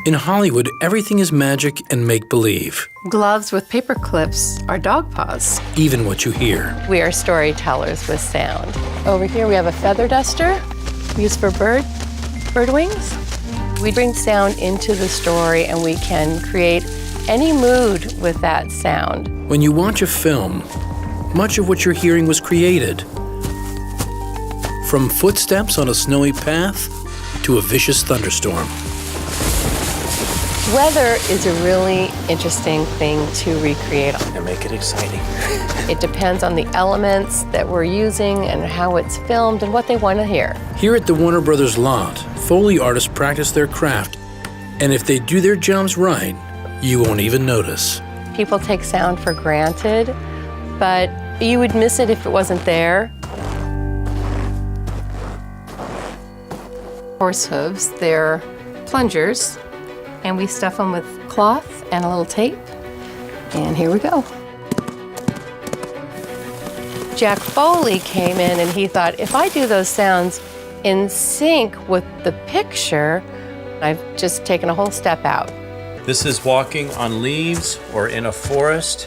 In Hollywood, everything is magic and make-believe, Gloves with paper clips are dog paws. even what you hear. We are storytellers with sound. Over here we have a feather duster used for bird wings. We bring sound into the story and we can create any mood with that sound. When you watch a film, much of what you're hearing was created. From footsteps on a snowy path to a vicious thunderstorm. Weather is a really interesting thing to recreate. And make it exciting. It depends on the elements that we're using and how it's filmed and what they want to hear. Here at the Warner Brothers lot, Foley artists practice their craft, and if they do their jobs right, you won't even notice. People take sound for granted, but you would miss it if it wasn't there. Horse hooves, they're plungers, and we stuff them with cloth and a little tape, and here we go. Jack Foley came in and he thought, if I do those sounds in sync with the picture, I've just taken a whole step out. This is walking on leaves or in a forest.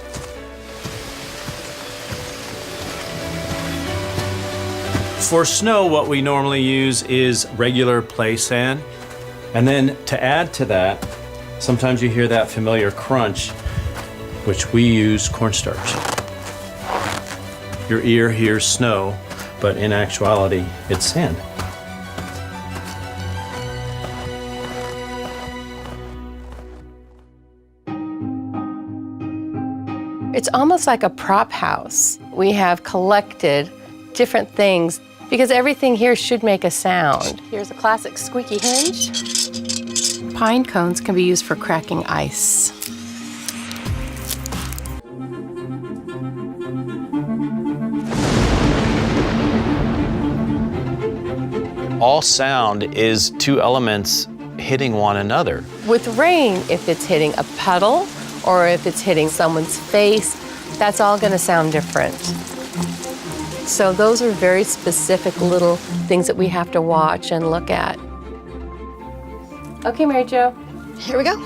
For snow, what we normally use is regular play sand. And then to add to that, sometimes you hear that familiar crunch, which we use cornstarch. Your ear hears snow, but in actuality, it's sand. It's almost like a prop house. We have collected different things because everything here should make a sound. Here's a classic squeaky hinge. Pine cones can be used for cracking ice. All sound is two elements hitting one another. With rain, if it's hitting a puddle or if it's hitting someone's face, that's all going to sound different. So those are very specific little things that we have to watch and look at. Okay, Mary Jo. Here we go.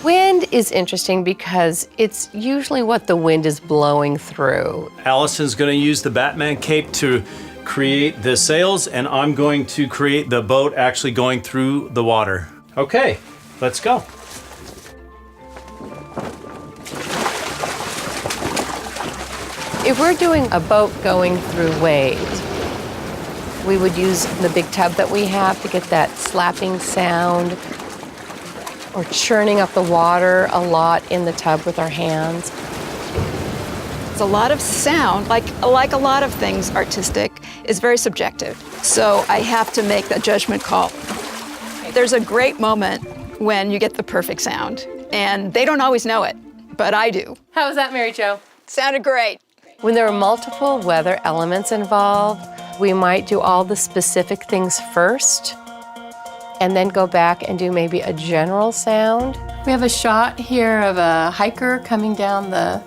Wind is interesting because it's usually what the wind is blowing through. Allison's going to use the Batman cape to create the sails, and I'm going to create the boat actually going through the water. Okay, let's go. If we're doing a boat going through waves, we would use the big tub that we have to get that slapping sound, or churning up the water a lot in the tub with our hands. It's a lot of sound, like a lot of things artistic, is very subjective. So I have to make that judgment call. There's a great moment when you get the perfect sound, and they don't always know it, but I do. How was that, Mary Jo? Sounded great. When there are multiple weather elements involved, we might do all the specific things first, and then go back and do maybe a general sound. We have a shot here of a hiker coming down the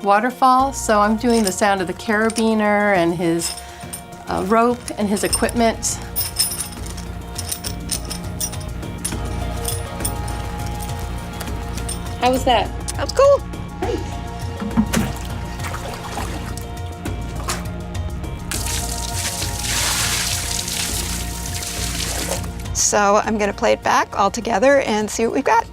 waterfall, so I'm doing the sound of the carabiner and his rope and his equipment. How was that? That's cool. So I'm going to play it back all together and see what we've got.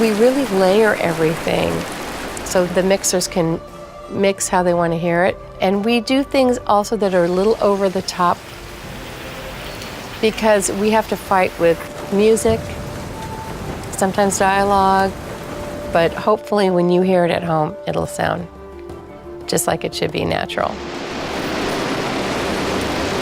We really layer everything so the mixers can mix how they want to hear it. And we do things also that are a little over the top because we have to fight with music, sometimes dialogue, but hopefully when you hear it at home, it'll sound just like it should be natural.